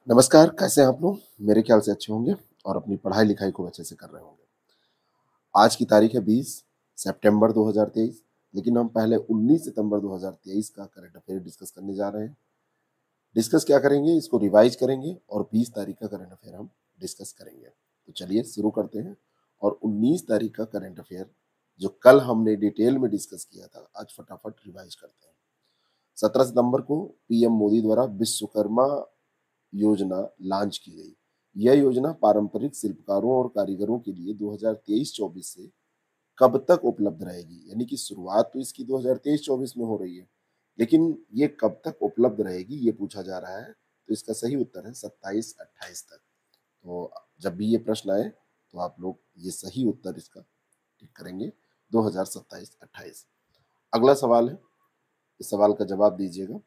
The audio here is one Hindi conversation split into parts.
नमस्कार, कैसे हैं आप लोग? मेरे ख्याल से अच्छे होंगे और अपनी पढ़ाई-लिखाई खूब अच्छे से कर रहे होंगे। आज की तारीख है 20 सितंबर 2023, लेकिन हम पहले 19 सितंबर 2023 का करंट अफेयर डिस्कस करने जा रहे हैं। डिस्कस क्या करेंगे, इसको रिवाइज़ करेंगे और 20 तारीख का करंट अफेयर हम डिस्कस करेंगे। तो चलिए शुरू करते हैं और 19 तारीख का करंट अफेयर जो कल हमने डिटेल में डिस्कस किया था, आज फटाफट रिवाइज़ करते हैं। 17 सितंबर को पीएम मोदी द्वारा विश्वकर्मा योजना लॉन्च की गई। यह योजना पारंपरिक शिल्पकारों और कारीगरों के लिए 2023-24 से कब तक उपलब्ध रहेगी? यानी कि शुरुआत तो इसकी 2023-24 में हो रही है, लेकिन ये कब तक उपलब्ध रहेगी ये पूछा जा रहा है। तो इसका सही उत्तर है 27-28 तक। तो जब भी ये प्रश्न आए तो आप लोग ये सही उत्तर इसका टिक करेंगे 2027-28। अगला सवाल है, इस सवाल का जवाब दीजिएगा।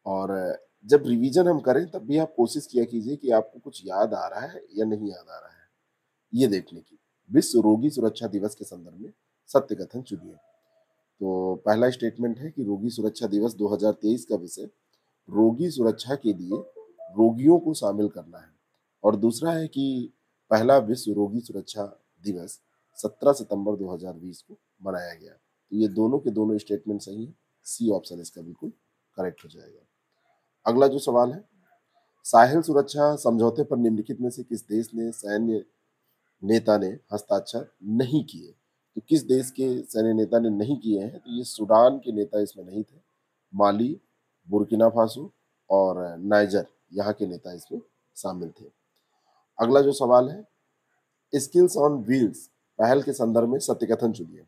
और जब रिवीजन हम करें तब भी आप कोशिश किया कीजिए कि आपको कुछ याद आ रहा है या नहीं याद आ रहा है, ये देखने की। विश्व रोगी सुरक्षा दिवस के संदर्भ में सत्य कथन चुनिए। तो पहला स्टेटमेंट है कि रोगी सुरक्षा दिवस 2023 का विषय रोगी सुरक्षा के लिए रोगियों को शामिल करना है। और दूसरा है कि पहला विश्व रोगी सुरक्षा दिवस 17 सितंबर 2020 को मनाया गया। तो ये दोनों के दोनों स्टेटमेंट सही है, सी ऑप्शन इसका बिल्कुल करेक्ट हो जाएगा। अगला जो सवाल है, साहिल सुरक्षा समझौते पर निम्नलिखित में से किस देश ने सैन्य नेता ने हस्ताक्षर नहीं किए? तो किस देश के सैन्य नेता ने नहीं किए हैं? तो ये सूडान के नेता इसमें नहीं थे। माली, बुर्किना फासो और नाइजर यहाँ के नेता इसमें शामिल थे। अगला जो सवाल है, स्किल्स ऑन व्हील्स पहल के संदर्भ में सत्य कथन चुनिए।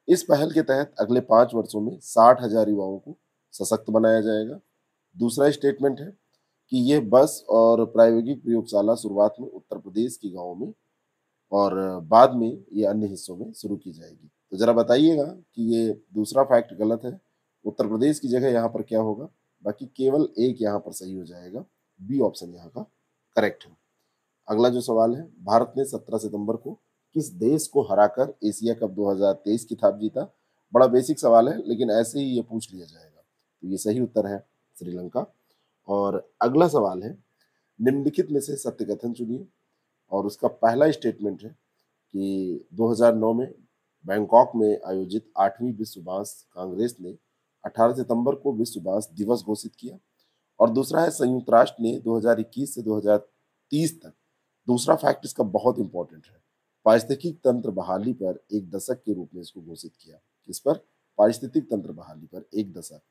इस पहल के तहत अगले 5 वर्षों में 60,000 युवाओं को सशक्त बनाया जाएगा। दूसरा स्टेटमेंट है कि ये बस और प्रायोगिक प्रयोगशाला शुरुआत में उत्तर प्रदेश के गाँवों में और बाद में ये अन्य हिस्सों में शुरू की जाएगी। तो ज़रा बताइएगा कि ये दूसरा फैक्ट गलत है, उत्तर प्रदेश की जगह यहाँ पर क्या होगा? बाकी केवल एक यहाँ पर सही हो जाएगा, बी ऑप्शन यहाँ का करेक्ट है। अगला जो सवाल है, भारत ने 17 सितंबर को किस देश को हराकर एशिया कप 2023 खिताब जीता? बड़ा बेसिक सवाल है, लेकिन ऐसे ही ये पूछ लिया जाएगा। तो ये सही उत्तर है श्रीलंका। और अगला सवाल है, निम्नलिखित में से सत्य कथन चुनिए। और उसका पहला स्टेटमेंट है कि 2009 में बैंकॉक में आयोजित 8वीं विश्व बांस कांग्रेस ने 18 सितंबर को विश्व बांस दिवस घोषित किया। और दूसरा है, संयुक्त राष्ट्र ने 2021 से 2030 तक, दूसरा फैक्ट इसका बहुत इंपॉर्टेंट है, पारिस्थितिक तंत्र बहाली पर एक दशक के रूप में इसको घोषित किया। किस पर? पारिस्थितिक तंत्र बहाली पर एक दशक।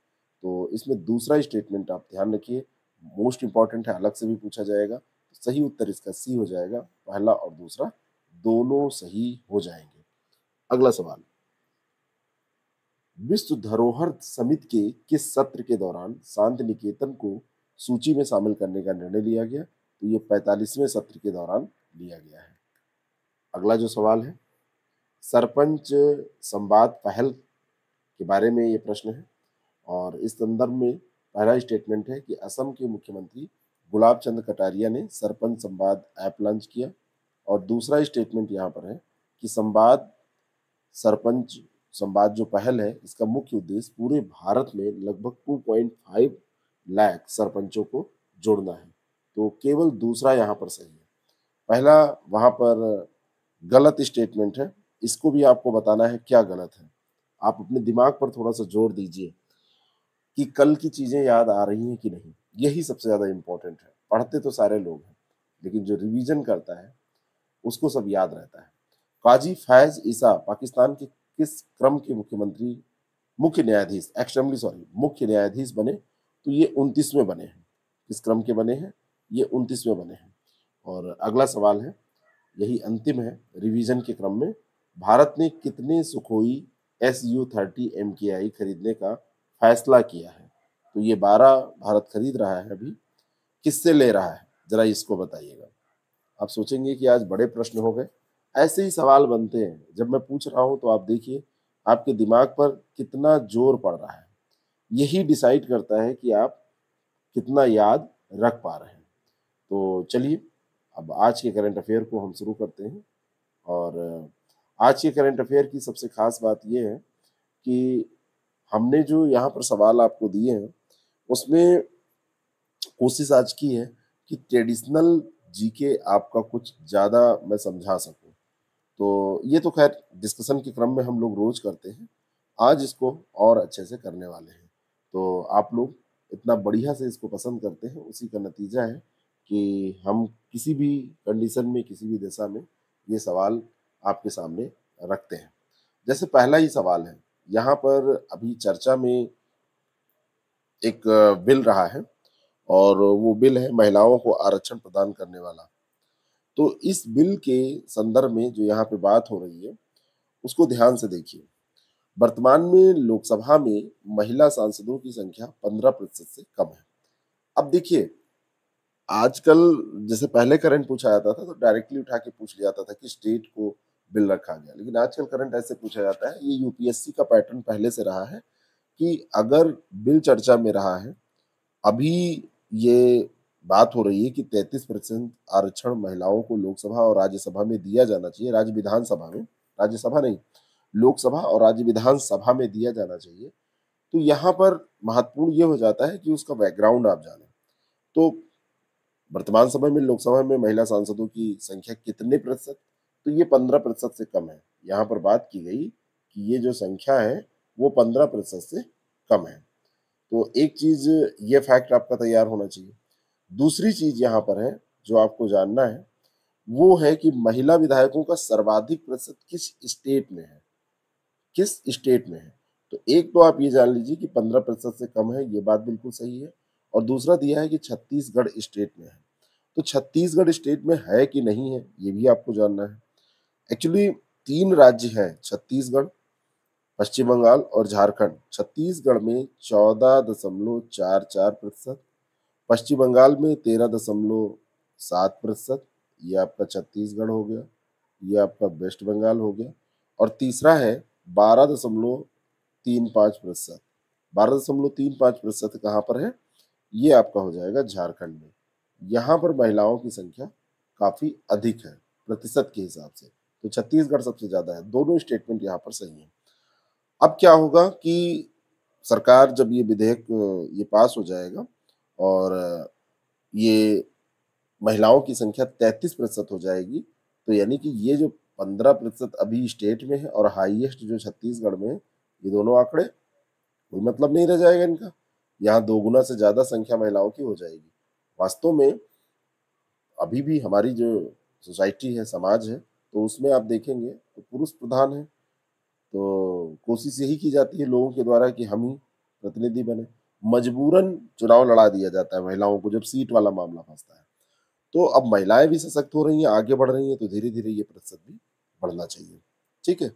तो इसमें दूसरा स्टेटमेंट आप ध्यान रखिए, मोस्ट इंपॉर्टेंट है, अलग से भी पूछा जाएगा। तो सही उत्तर इसका सी हो जाएगा, पहला और दूसरा दोनों सही हो जाएंगे। अगला सवाल, विश्व धरोहर समिति के किस सत्र के दौरान शांति निकेतन को सूची में शामिल करने का निर्णय लिया गया? तो ये 45वें सत्र के दौरान लिया गया है। अगला जो सवाल है, सरपंच संवाद पहल के बारे में ये प्रश्न है। और इस संदर्भ में पहला स्टेटमेंट है कि असम के मुख्यमंत्री गुलाब चंद कटारिया ने सरपंच संवाद ऐप लॉन्च किया। और दूसरा स्टेटमेंट यहाँ पर है कि सरपंच संवाद जो पहल है, इसका मुख्य उद्देश्य पूरे भारत में लगभग 2.5 लाख सरपंचों को जोड़ना है। तो केवल दूसरा यहाँ पर सही है, पहला वहाँ पर गलत स्टेटमेंट है। इसको भी आपको बताना है क्या गलत है। आप अपने दिमाग पर थोड़ा सा जोर दीजिए कि कल की चीजें याद आ रही हैं कि नहीं, यही सबसे ज्यादा इंपॉर्टेंट है। पढ़ते तो सारे लोग हैं, लेकिन जो रिवीजन करता है उसको सब याद रहता है। काजी फैज ईसा पाकिस्तान के किस क्रम के मुख्य न्यायाधीश मुख्य न्यायाधीश बने? तो ये 29वें बने हैं। किस क्रम के बने हैं? ये 29वें बने हैं। और अगला सवाल है, यही अंतिम है रिवीजन के क्रम में, भारत ने कितने सुखोई Su-30 MKI खरीदने का फैसला किया है? तो ये 12 भारत खरीद रहा है अभी। किससे ले रहा है, जरा इसको बताइएगा। आप सोचेंगे कि आज बड़े प्रश्न हो गए, ऐसे ही सवाल बनते हैं। जब मैं पूछ रहा हूं तो आप देखिए आपके दिमाग पर कितना जोर पड़ रहा है, यही डिसाइड करता है कि आप कितना याद रख पा रहे हैं। तो चलिए अब आज के करंट अफेयर को हम शुरू करते हैं। और आज के करंट अफेयर की सबसे खास बात यह है कि हमने जो यहाँ पर सवाल आपको दिए हैं उसमें कोशिश आज की है कि ट्रेडिशनल जीके आपका कुछ ज़्यादा मैं समझा सकूँ। तो ये तो खैर डिस्कशन के क्रम में हम लोग रोज़ करते हैं। आज इसको और अच्छे से करने वाले हैं। तो आप लोग इतना बढ़िया से इसको पसंद करते हैं, उसी का नतीजा है कि हम किसी भी कंडीशन में, किसी भी दशा में ये सवाल आपके सामने रखते हैं। जैसे पहला ही सवाल है, यहाँ पर अभी चर्चा में एक बिल रहा है और वो बिल है महिलाओं को आरक्षण प्रदान करने वाला। तो इस बिल के संदर्भ में जो यहाँ पे बात हो रही है, उसको ध्यान से देखिए। वर्तमान में लोकसभा में महिला सांसदों की संख्या 15% से कम है। अब देखिए, आजकल जैसे पहले करंट पूछा जाता था तो डायरेक्टली उठा के पूछ लिया जाता था कि स्टेट को बिल रखा गया, लेकिन आजकल करंट ऐसे पूछा जाता है। ये यूपीएससी का पैटर्न पहले से रहा है कि अगर बिल चर्चा में रहा है, अभी ये बात हो रही है कि 33% आरक्षण महिलाओं को लोकसभा और राज्यसभा में दिया जाना चाहिए, राज्य विधानसभा में, राज्यसभा नहीं, लोकसभा और राज्य विधानसभा में दिया जाना चाहिए। तो यहाँ पर महत्वपूर्ण ये हो जाता है कि उसका बैकग्राउंड आप जानें। तो वर्तमान समय में लोकसभा में महिला सांसदों की संख्या कितने प्रतिशत? तो ये 15% से कम है। यहाँ पर बात की गई कि ये जो संख्या है वो 15% से कम है। तो एक चीज ये फैक्ट आपका तैयार होना चाहिए। दूसरी चीज यहाँ पर है जो आपको जानना है, वो है कि महिला विधायकों का सर्वाधिक प्रतिशत किस स्टेट में है, किस स्टेट में है। तो एक तो आप ये जान लीजिए कि 15% से कम है, ये बात बिल्कुल सही है। और दूसरा दिया है कि छत्तीसगढ़ स्टेट में है। तो छत्तीसगढ़ स्टेट में है कि नहीं है, ये भी आपको जानना है। एक्चुअली 3 राज्य हैं, छत्तीसगढ़, पश्चिम बंगाल और झारखंड। छत्तीसगढ़ में 14.44%, पश्चिम बंगाल में 13.7%, ये आपका छत्तीसगढ़ हो गया, ये आपका वेस्ट बंगाल हो गया। और तीसरा है 12.35%। 12.35% कहाँ पर है? ये आपका हो जाएगा झारखंड में। यहाँ पर महिलाओं की संख्या काफी अधिक है प्रतिशत के हिसाब से। तो छत्तीसगढ़ सबसे ज्यादा है। दोनों स्टेटमेंट यहाँ पर सही है। अब क्या होगा कि सरकार जब ये विधेयक ये पास हो जाएगा और ये महिलाओं की संख्या 33% हो जाएगी, तो यानी कि ये जो 15% अभी स्टेट में है और हाईएस्ट जो छत्तीसगढ़ में है, ये दोनों आंकड़े कोई मतलब नहीं रह जाएगा इनका। यहाँ 2 गुना से ज्यादा संख्या महिलाओं की हो जाएगी। वास्तव में अभी भी हमारी जो सोसाइटी है, समाज है, तो उसमें आप देखेंगे तो पुरुष प्रधान है। तो कोशिश यही की जाती है लोगों के द्वारा कि हम ही प्रतिनिधि बने। मजबूरन चुनाव लड़ा दिया जाता है महिलाओं को जब सीट वाला मामला फंसता है। तो अब महिलाएं भी सशक्त हो रही हैं, आगे बढ़ रही हैं, तो धीरे धीरे ये प्रतिशत भी बढ़ना चाहिए। ठीक है।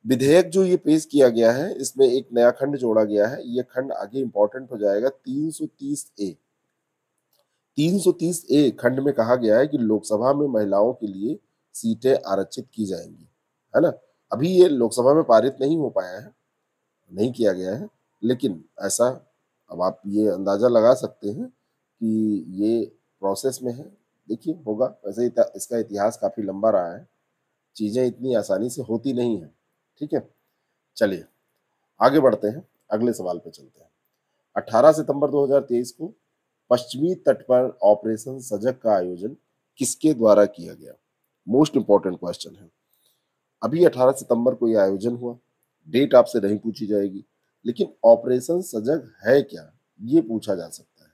विधेयक जो ये पेश किया गया है, इसमें एक नया खंड जोड़ा गया है। ये खंड आगे इंपॉर्टेंट हो जाएगा, 330 ए। 330 ए खंड में कहा गया है कि लोकसभा में महिलाओं के लिए सीटें आरक्षित की जाएंगी, है ना। अभी ये लोकसभा में पारित नहीं हो पाया है, नहीं किया गया है, लेकिन ऐसा अब आप ये अंदाजा लगा सकते हैं कि ये प्रोसेस में है। देखिए होगा। वैसे इसका इतिहास काफी लंबा रहा है, चीजें इतनी आसानी से होती नहीं है। ठीक है, चलिए आगे बढ़ते हैं, अगले सवाल पे चलते हैं। 18 सितंबर 2023 को पश्चिमी तट पर ऑपरेशन सजग का आयोजन किसके द्वारा किया गया? मोस्ट इंपॉर्टेंट क्वेश्चन है। अभी 18 सितंबर को यह आयोजन हुआ। डेट आपसे नहीं पूछी जाएगी, लेकिन ऑपरेशन सजग है क्या, ये पूछा जा सकता है।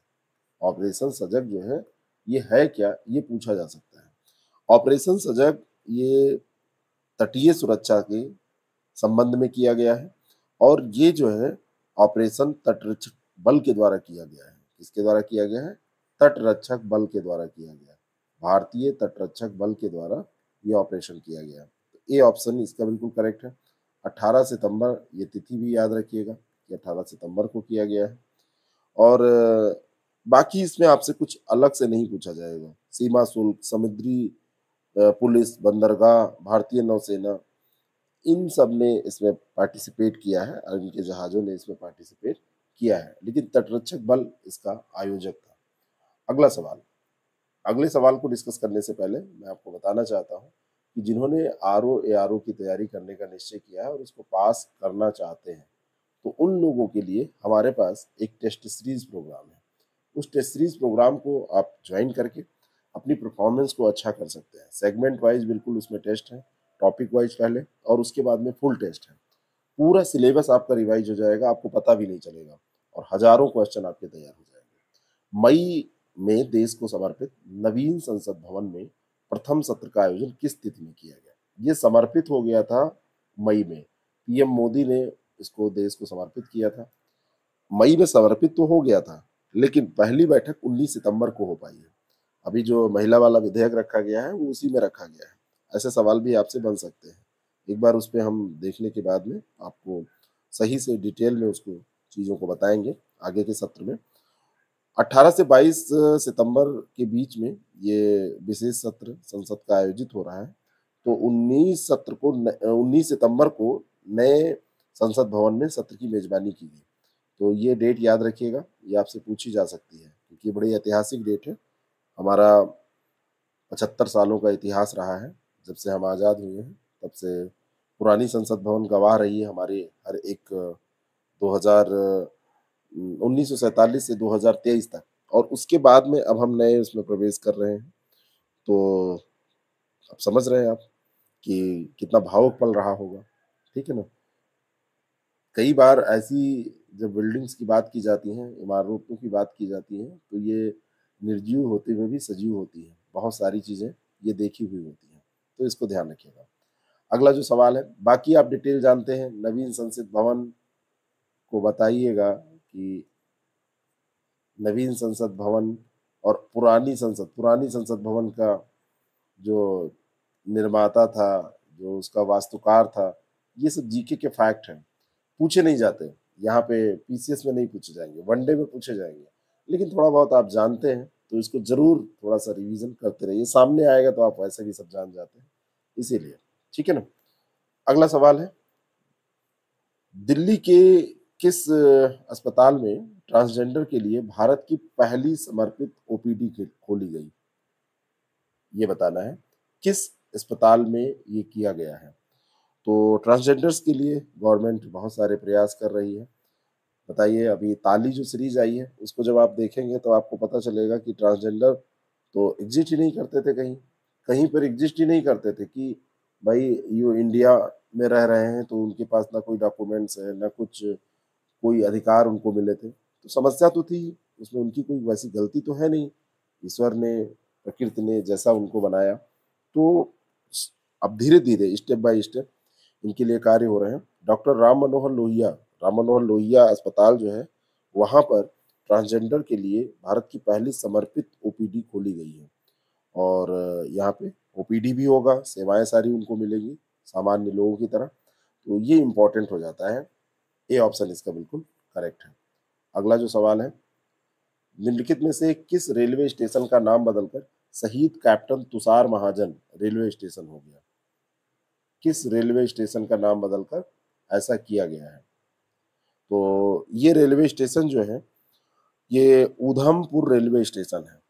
ऑपरेशन सजग जो है क्या, ये पूछा जा सकता है। ऑपरेशन सजग ये तटीय सुरक्षा के संबंध में किया गया है और ये जो है ऑपरेशन तटरक्षक बल के द्वारा किया गया है। किसके द्वारा किया गया है? तटरक्षक बल के द्वारा किया गया है। भारतीय तटरक्षक बल के द्वारा ये ऑपरेशन किया गया है। तो ए ऑप्शन इसका बिल्कुल करेक्ट है। 18 सितंबर, ये तिथि भी याद रखिएगा कि 18 सितंबर को किया गया है। और बाकी इसमें आपसे कुछ अलग से नहीं पूछा जाएगा। सीमा शुल्क, समुद्री पुलिस, बंदरगाह, भारतीय नौसेना, इन सब ने इसमें पार्टिसिपेट किया है और इनके जहाजों ने इसमें पार्टिसिपेट किया है, लेकिन तटरक्षक बल इसका आयोजक था। अगला सवाल। अगले सवाल को डिस्कस करने से पहले मैं आपको बताना चाहता हूँ कि जिन्होंने आरओ की तैयारी करने का निश्चय किया है और उसको पास करना चाहते हैं, तो उन लोगों के लिए हमारे पास एक टेस्ट सीरीज प्रोग्राम है। उस टेस्ट सीरीज प्रोग्राम को आप ज्वाइन करके अपनी परफॉर्मेंस को अच्छा कर सकते हैं। सेगमेंट वाइज बिल्कुल उसमें टेस्ट है, टॉपिक वाइज पहले, और उसके बाद में फुल टेस्ट है। पूरा सिलेबस आपका रिवाइज हो जाएगा, आपको पता भी नहीं चलेगा, और हजारों क्वेश्चन आपके तैयार हो जाएंगे। मई में देश को समर्पित नवीन संसद भवन में प्रथम सत्र का आयोजन किस तिथि में किया गया? ये समर्पित हो गया था मई में, पीएम मोदी ने इसको देश को समर्पित किया था। मई में समर्पित तो हो गया था, लेकिन पहली बैठक 19 सितंबर को हो पाई है। अभी जो महिला वाला विधेयक रखा गया है वो उसी में रखा गया है। ऐसे सवाल भी आपसे बन सकते हैं, एक बार उस पर हम देखने के बाद में आपको सही से डिटेल में उसको चीज़ों को बताएंगे आगे के सत्र में। 18 से 22 सितंबर के बीच में ये विशेष सत्र संसद का आयोजित हो रहा है। तो 19 सितंबर को नए संसद भवन में सत्र की मेजबानी की गई। तो ये डेट याद रखिएगा, ये आपसे पूछी जा सकती है क्योंकि बड़ी ऐतिहासिक डेट है। हमारा 75 सालों का इतिहास रहा है, जब से हम आज़ाद हुए हैं तब से पुरानी संसद भवन गवाह रही है हमारे हर एक 2000 1947 से 2023 तक, और उसके बाद में अब हम नए उसमें प्रवेश कर रहे हैं। तो अब समझ रहे हैं आप कि कितना भावुक पल रहा होगा, ठीक है ना। कई बार ऐसी जब बिल्डिंग्स की बात की जाती है, इमारतों की बात की जाती है, तो ये निर्जीव होते हुए भी सजीव होती है। बहुत सारी चीज़ें ये देखी हुई होती हैं, तो इसको ध्यान रखिएगा। अगला जो सवाल है, बाकी आप डिटेल जानते हैं, नवीन संसद भवन को बताइएगा कि नवीन संसद भवन और पुरानी संसद भवन का जो निर्माता था, जो उसका वास्तुकार था, ये सब जीके के फैक्ट हैं, पूछे नहीं जाते। यहाँ पे पीसीएस में नहीं पूछे जाएंगे, वनडे में पूछे जाएंगे, लेकिन थोड़ा बहुत आप जानते हैं तो इसको जरूर थोड़ा सा रिवीजन करते रहिए। सामने आएगा तो आप वैसे भी सब जान जाते हैं, इसीलिए, ठीक है ना। अगला सवाल है, दिल्ली के किस अस्पताल में ट्रांसजेंडर के लिए भारत की पहली समर्पित ओपीडी खोली गई? ये बताना है किस अस्पताल में ये किया गया है। तो ट्रांसजेंडर्स के लिए गवर्नमेंट बहुत सारे प्रयास कर रही है। बताइए, अभी ताली जो सीरीज आई है उसको जब आप देखेंगे तो आपको पता चलेगा कि ट्रांसजेंडर तो एग्जिस्ट ही नहीं करते थे, कहीं कहीं पर एग्जिस्ट ही नहीं करते थे कि भाई ये इंडिया में रह रहे हैं तो उनके पास ना कोई डॉक्यूमेंट्स है, ना कुछ कोई अधिकार उनको मिले थे। तो समस्या तो थी, उसमें उनकी कोई वैसी गलती तो है नहीं, ईश्वर ने, प्रकृति ने जैसा उनको बनाया। तो अब धीरे धीरे स्टेप बाय स्टेप इनके लिए कार्य हो रहे हैं। डॉक्टर राम मनोहर लोहिया अस्पताल जो है, वहाँ पर ट्रांसजेंडर के लिए भारत की पहली समर्पित ओपीडी खोली गई है, और यहाँ पे ओपीडी भी होगा, सेवाएं सारी उनको मिलेंगी सामान्य लोगों की तरह। तो ये इम्पोर्टेंट हो जाता है, ए ऑप्शन इसका बिल्कुल करेक्ट है। अगला जो सवाल है, निम्नलिखित में से किस रेलवे स्टेशन का नाम बदलकर शहीद कैप्टन तुषार महाजन रेलवे स्टेशन हो गया? किस रेलवे स्टेशन का नाम बदलकर ऐसा किया गया है? तो ये रेलवे स्टेशन जो है, ये उधमपुर रेलवे स्टेशन है।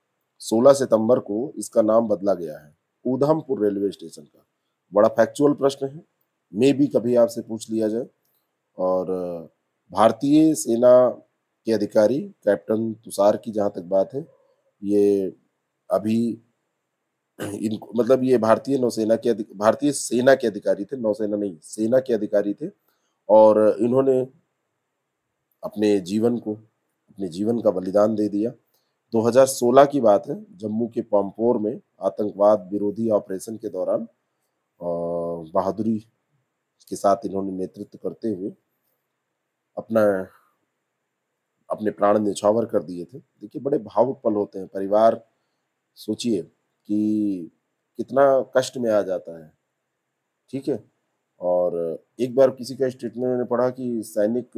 16 सितंबर को इसका नाम बदला गया है, उधमपुर रेलवे स्टेशन का। बड़ा फैक्चुअल प्रश्न है, मे भी कभी आपसे पूछ लिया जाए। और भारतीय सेना के अधिकारी कैप्टन तुषार की जहाँ तक बात है, ये अभी इनको मतलब ये भारतीय सेना के अधिकारी थे, नौसेना नहीं, सेना के अधिकारी थे। और इन्होंने अपने जीवन का बलिदान दे दिया। 2016 की बात है, जम्मू के पंपोर में आतंकवाद विरोधी ऑपरेशन के दौरान बहादुरी के साथ इन्होंने नेतृत्व करते हुए अपना अपने प्राण न्यौछावर कर दिए थे। देखिए, बड़े भावुक पल होते हैं। परिवार, सोचिए कि कितना कष्ट में आ जाता है, ठीक है। और एक बार किसी का स्टेटमेंट मैंने पढ़ा कि सैनिक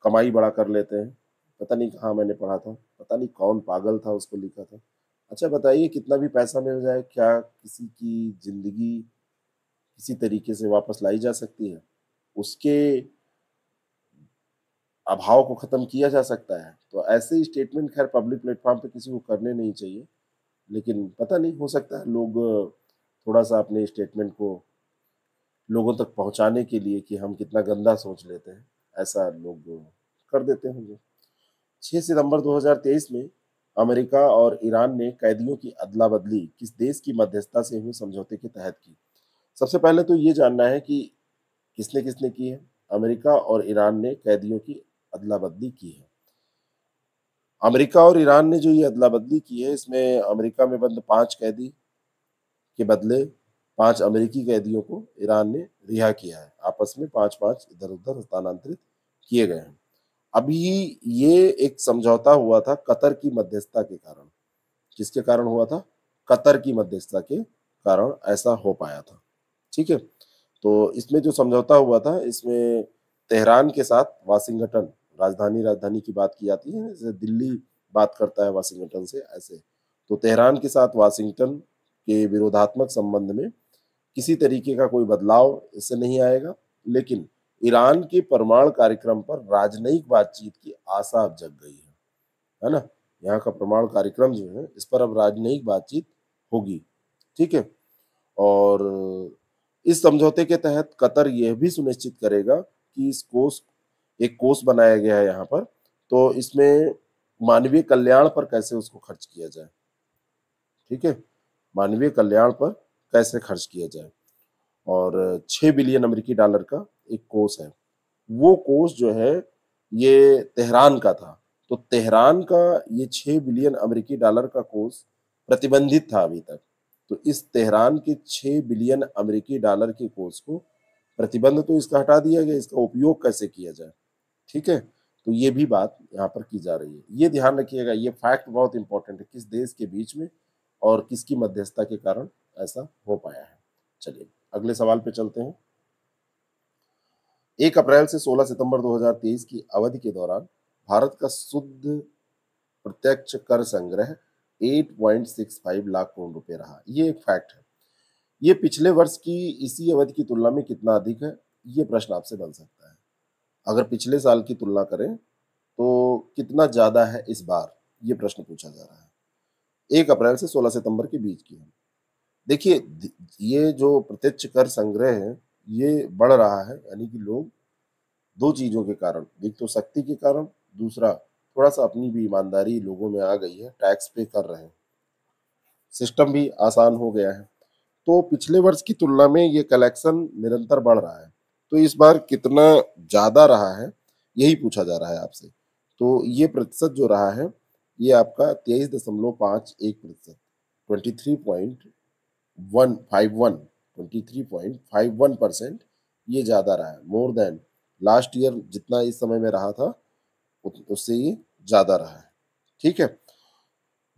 कमाई बड़ा कर लेते हैं, पता नहीं कहाँ मैंने पढ़ा था, पता नहीं कौन पागल था उसको लिखा था। अच्छा बताइए, कितना भी पैसा मिल जाए, क्या किसी की जिंदगी किसी तरीके से वापस लाई जा सकती है? उसके अभाव को खत्म किया जा सकता है? तो ऐसे स्टेटमेंट खैर पब्लिक प्लेटफॉर्म पे किसी को करने नहीं चाहिए, लेकिन पता नहीं, हो सकता है लोग थोड़ा सा अपने स्टेटमेंट को लोगों तक पहुंचाने के लिए कि हम कितना गंदा सोच लेते हैं, ऐसा लोग कर देते होंगे। 6 सितंबर 2023 में अमेरिका और ईरान ने कैदियों की अदला बदली किस देश की मध्यस्थता से हुए समझौते के तहत की? सबसे पहले तो ये जानना है कि किसने किसने की है। अमेरिका और ईरान ने कैदियों की अदला बदली की है। अमेरिका और ईरान ने जो ये अदला बदली की है, इसमें अमेरिका में बंद 5 कैदी के बदले 5 अमेरिकी कैदियों को ईरान ने रिहा किया है। आपस में 5-5 इधर-उधर हस्तांतरित किए गए हैं। अभी ये एक समझौता हुआ था कतर की मध्यस्थता के कारण। किसके कारण हुआ था? कतर की मध्यस्थता के कारण ऐसा हो पाया था। ठीक है? तो इसमें जो समझौता हुआ था, इसमें तेहरान के साथ वाशिंगटन, राजधानी की बात की जाती है, जैसे दिल्ली बात करता है वाशिंगटन से, ऐसे। तो तेहरान के साथ वाशिंगटन के विरोधात्मक संबंध में किसी तरीके का कोई बदलाव इससे नहीं आएगा, लेकिन ईरान के परमाणु कार्यक्रम पर राजनयिक बातचीत की आशा अब जग गई है ना? यहाँ का परमाणु कार्यक्रम जो है, इस पर अब राजनयिक बातचीत होगी। ठीक है? और इस समझौते के तहत कतर यह भी सुनिश्चित करेगा कि इस कोष एक कोष बनाया गया है यहाँ पर, तो इसमें मानवीय कल्याण पर कैसे उसको खर्च किया जाए। ठीक है? मानवीय कल्याण पर कैसे खर्च किया जाए। और 6 बिलियन अमेरिकी डॉलर का एक कोष है। वो कोष जो है, ये तेहरान का था। तो तेहरान का ये 6 बिलियन अमेरिकी डॉलर का कोष प्रतिबंधित था अभी तक। तो इस तेहरान के 6 बिलियन अमेरिकी डॉलर के कोष को प्रतिबंध तो इसका हटा दिया गया, इसका उपयोग कैसे किया जाए। ठीक है? तो ये भी बात यहाँ पर की जा रही है। ये ध्यान रखिएगा, ये फैक्ट बहुत इंपॉर्टेंट है, किस देश के बीच में और किसकी मध्यस्थता के कारण ऐसा हो पाया है। चलिए अगले सवाल पे चलते हैं। 1 अप्रैल से 16 सितंबर 2023 की अवधि के दौरान भारत का शुद्ध प्रत्यक्ष कर संग्रह 8.65 लाख करोड़ रुपए रहा। ये एक फैक्ट है। ये पिछले वर्ष की इसी अवधि की तुलना में कितना अधिक है, ये प्रश्न आपसे बन सकता है। अगर पिछले साल की तुलना करें तो कितना ज्यादा है इस बार, ये प्रश्न पूछा जा रहा है। 1 अप्रैल से 16 सितंबर के बीच की है। देखिए ये जो प्रत्यक्ष कर संग्रह है, ये बढ़ रहा है, यानी कि लोग 2 चीजों के कारण, एक तो शक्ति के कारण, दूसरा थोड़ा सा अपनी भी ईमानदारी लोगों में आ गई है, टैक्स पे कर रहे हैं, सिस्टम भी आसान हो गया है। तो पिछले वर्ष की तुलना में ये कलेक्शन निरंतर बढ़ रहा है। तो इस बार कितना ज्यादा रहा है, यही पूछा जा रहा है आपसे। तो ये प्रतिशत जो रहा है, ये आपका 23.51%, 23.51% ये ज्यादा रहा है, मोर देन लास्ट ईयर जितना इस समय में रहा था उससे ये ज्यादा रहा है। ठीक है?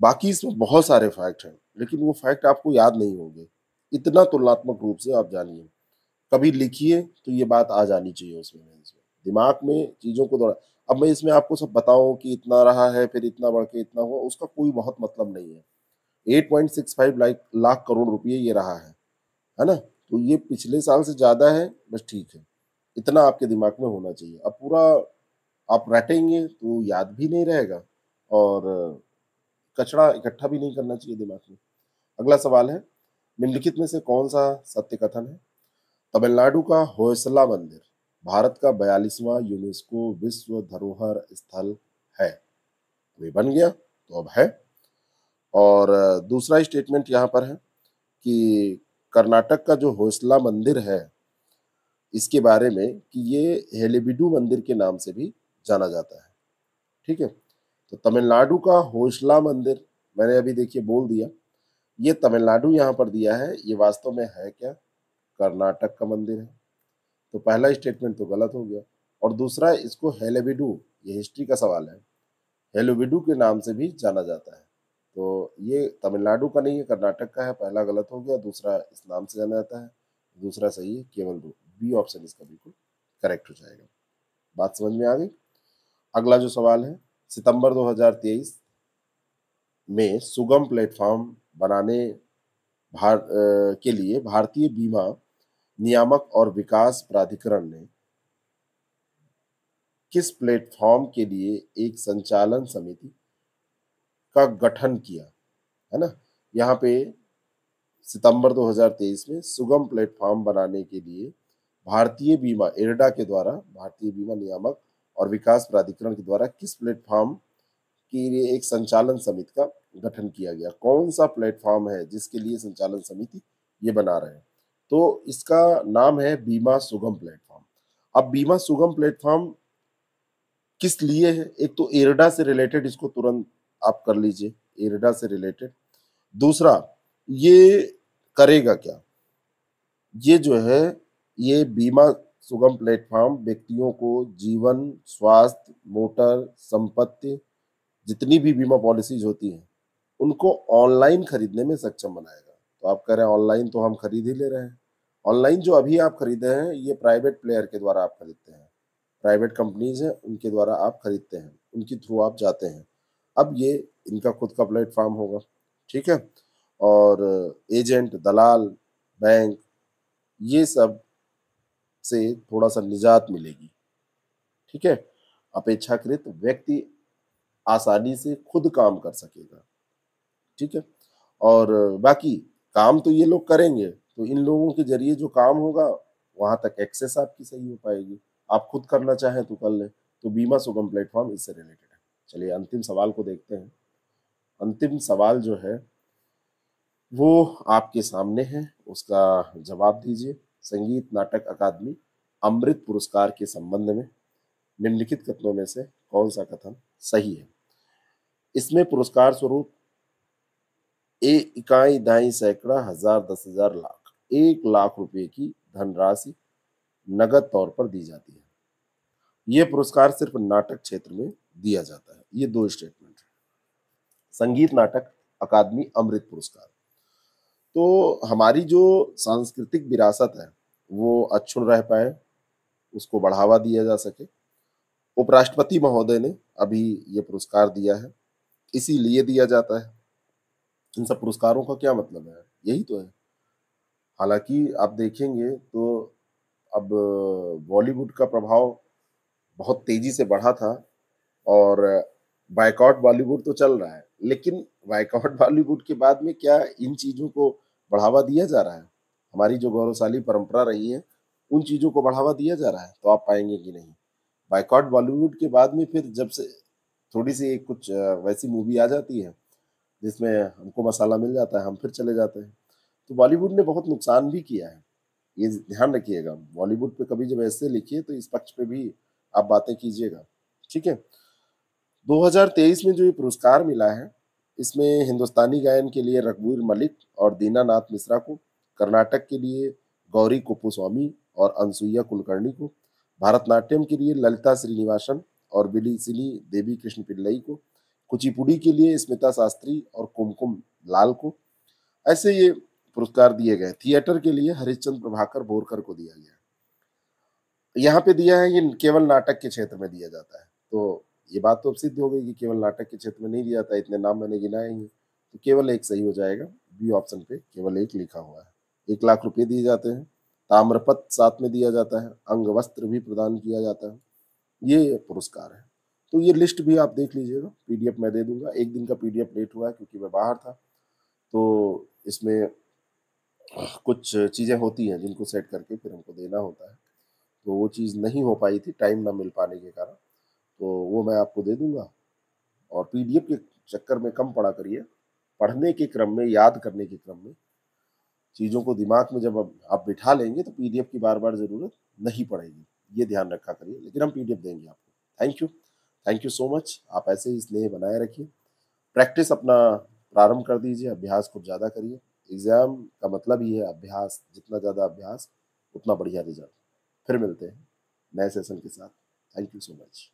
बाकी इसमें बहुत सारे फैक्ट हैं, लेकिन वो फैक्ट आपको याद नहीं होंगे। इतना तुलनात्मक रूप से आप जानिए, कभी लिखिए तो ये बात आ जानी चाहिए उसमें, दिमाग में चीजों को दौड़ा। अब मैं इसमें आपको सब बताऊं कि इतना रहा है फिर इतना बढ़ के इतना हुआ, उसका कोई बहुत मतलब नहीं है। 8.65 लाख करोड़ रुपये ये रहा है ना? तो ये पिछले साल से ज्यादा है, बस ठीक है, इतना आपके दिमाग में होना चाहिए। अब पूरा आप रटेंगे तो याद भी नहीं रहेगा और कचरा इकट्ठा भी नहीं करना चाहिए दिमाग में। अगला सवाल है, निम्नलिखित में से कौन सा सत्य कथन है? तमिलनाडु का होयसला मंदिर भारत का 42वां यूनेस्को विश्व धरोहर स्थल है। अभी बन गया तो अब है। और दूसरा स्टेटमेंट यहाँ पर है कि कर्नाटक का जो होयसला मंदिर है, इसके बारे में कि ये हेलेबिडू मंदिर के नाम से भी जाना जाता है। ठीक है? तो तमिलनाडु का होयसला मंदिर, मैंने अभी देखिए बोल दिया, ये तमिलनाडु यहाँ पर दिया है, ये वास्तव में है क्या? कर्नाटक का मंदिर है। तो पहला स्टेटमेंट तो गलत हो गया। और दूसरा, इसको हेलेबिडू, ये हिस्ट्री का सवाल है, हेलेबिडू के नाम से भी जाना जाता है। तो ये तमिलनाडु का नहीं है, कर्नाटक का है। पहला गलत हो गया, दूसरा इस नाम से जाना जाता है, दूसरा सही है, केवल बी ऑप्शन इसका बिल्कुल करेक्ट हो जाएगा। बात समझ में आ गई? अगला जो सवाल है, सितंबर 2023 में सुगम प्लेटफॉर्म बनाने के लिए भारतीय बीमा नियामक और विकास प्राधिकरण ने किस प्लेटफॉर्म के लिए एक संचालन समिति का गठन किया, है ना? यहाँ पे सितंबर 2023 में सुगम प्लेटफॉर्म बनाने के लिए भारतीय बीमा, इरडा के द्वारा, भारतीय बीमा नियामक और विकास प्राधिकरण के द्वारा किस प्लेटफॉर्म के लिए एक संचालन समिति का गठन किया गया। कौन सा प्लेटफॉर्म है जिसके लिए संचालन समिति ये बना रहे हैं? तो इसका नाम है बीमा सुगम प्लेटफॉर्म। अब बीमा सुगम प्लेटफॉर्म किस लिए है? एक तो इरडा से रिलेटेड, इसको तुरंत आप कर लीजिए, इरडा से रिलेटेड। दूसरा, ये करेगा क्या? ये जो है, ये बीमा सुगम प्लेटफॉर्म व्यक्तियों को जीवन, स्वास्थ्य, मोटर, संपत्ति, जितनी भी बीमा पॉलिसीज होती हैं उनको ऑनलाइन खरीदने में सक्षम बनाएगा। तो आप कह रहे हैं ऑनलाइन तो हम खरीद ही ले रहे हैं। ऑनलाइन जो अभी आप खरीदे हैं ये प्राइवेट प्लेयर के द्वारा आप खरीदते हैं, प्राइवेट कंपनीज हैं उनके द्वारा आप खरीदते हैं, उनके थ्रू आप जाते हैं। अब ये इनका खुद का प्लेटफॉर्म होगा, ठीक है। और एजेंट, दलाल, बैंक, ये सब से थोड़ा सा निजात मिलेगी, ठीक है। अपेक्षाकृत व्यक्ति आसानी से खुद काम कर सकेगा, ठीक है। और बाकी काम तो ये लोग करेंगे, तो इन लोगों के जरिए जो काम होगा वहां तक एक्सेस आपकी सही हो पाएगी। आप खुद करना चाहें तो कर लें। तो बीमा सुगम प्लेटफॉर्म इससे रिलेटेड है। चलिए अंतिम सवाल को देखते हैं। अंतिम सवाल जो है वो आपके सामने है, उसका जवाब दीजिए। संगीत नाटक अकादमी अमृत पुरस्कार के संबंध में निम्नलिखित कथनों में से कौन सा कथन सही है? इसमें पुरस्कार स्वरूप इकाई, दाई, सैकड़ा, हजार, 10,000, लाख, 1 लाख रुपए की धनराशि नगद तौर पर दी जाती है। यह पुरस्कार सिर्फ नाटक क्षेत्र में दिया जाता है। ये 2 स्टेटमेंट है। संगीत नाटक अकादमी अमृत पुरस्कार, तो हमारी जो सांस्कृतिक विरासत है वो अक्षुण्ण रह पाए, उसको बढ़ावा दिया जा सके। उपराष्ट्रपति महोदय ने अभी ये पुरस्कार दिया है, इसीलिए दिया जाता है। इन सब पुरस्कारों का क्या मतलब है? यही तो है। हालांकि आप देखेंगे तो अब बॉलीवुड का प्रभाव बहुत तेजी से बढ़ा था और बायकॉट बॉलीवुड तो चल रहा है, लेकिन बायकॉट बॉलीवुड के बाद में क्या इन चीजों को बढ़ावा दिया जा रहा है? हमारी जो गौरवशाली परंपरा रही है उन चीजों को बढ़ावा दिया जा रहा है? तो आप पाएंगे कि नहीं। बायकॉट बॉलीवुड के बाद में फिर जब से थोड़ी सी कुछ वैसी मूवी आ जाती है जिसमें हमको मसाला मिल जाता है, हम फिर चले जाते हैं। तो बॉलीवुड ने बहुत नुकसान भी किया है, ये ध्यान रखिएगा। बॉलीवुड पे कभी जब ऐसे लिखिए तो इस पक्ष पे भी आप बातें कीजिएगा, ठीक है। 2023 में जो ये पुरस्कार मिला है इसमें हिंदुस्तानी गायन के लिए रघुवीर मलिक और दीनानाथ मिश्रा को, कर्नाटक के लिए गौरी कुप्पुस्वामी और अनसुईया कुलकर्णी को, भारतनाट्यम के लिए ललिता श्रीनिवासन और विलिसिनी देवी कृष्ण पिल्लई को, कुचिपुड़ी के लिए स्मिता शास्त्री और कुमकुम लाल को, ऐसे ये पुरस्कार दिए गए। थिएटर के लिए हरिश्चंद्र प्रभाकर बोरकर को दिया गया। यहाँ पे दिया है, ये केवल नाटक के क्षेत्र में दिया जाता है। तो ये बात तो अब सिद्ध हो गई कि केवल नाटक के क्षेत्र में नहीं दिया जाता। इतने नाम मैंने गिनाए ही, तो केवल एक सही हो जाएगा। बी ऑप्शन पे केवल एक लिखा हुआ है। 1 लाख रुपए दिए जाते हैं, ताम्रपत्र साथ में दिया जाता है, अंग वस्त्र भी प्रदान किया जाता है। ये पुरस्कार है। तो ये लिस्ट भी आप देख लीजिएगा, पीडीएफ मैं दे दूंगा। एक दिन का पीडीएफ लेट हुआ है क्योंकि मैं बाहर था, तो इसमें कुछ चीजें होती हैं जिनको सेट करके फिर हमको देना होता है, तो वो चीज़ नहीं हो पाई थी टाइम ना मिल पाने के कारण। तो वो मैं आपको दे दूंगा। और पीडीएफ के चक्कर में कम पढ़ा करिए, पढ़ने के क्रम में, याद करने के क्रम में चीज़ों को दिमाग में जब आप बिठा लेंगे तो पीडीएफ की बार बार ज़रूरत नहीं पड़ेगी, ये ध्यान रखा करिए। लेकिन हम पीडीएफ देंगे आपको। Thank you, thank you so much. आप ऐसे ही स्नेह बनाए रखिए, प्रैक्टिस अपना प्रारंभ कर दीजिए, अभ्यास खूब ज़्यादा करिए। एग्जाम का मतलब ही है अभ्यास, जितना ज़्यादा अभ्यास उतना बढ़िया रिजल्ट। फिर मिलते हैं नए सेशन के साथ। Thank you so much.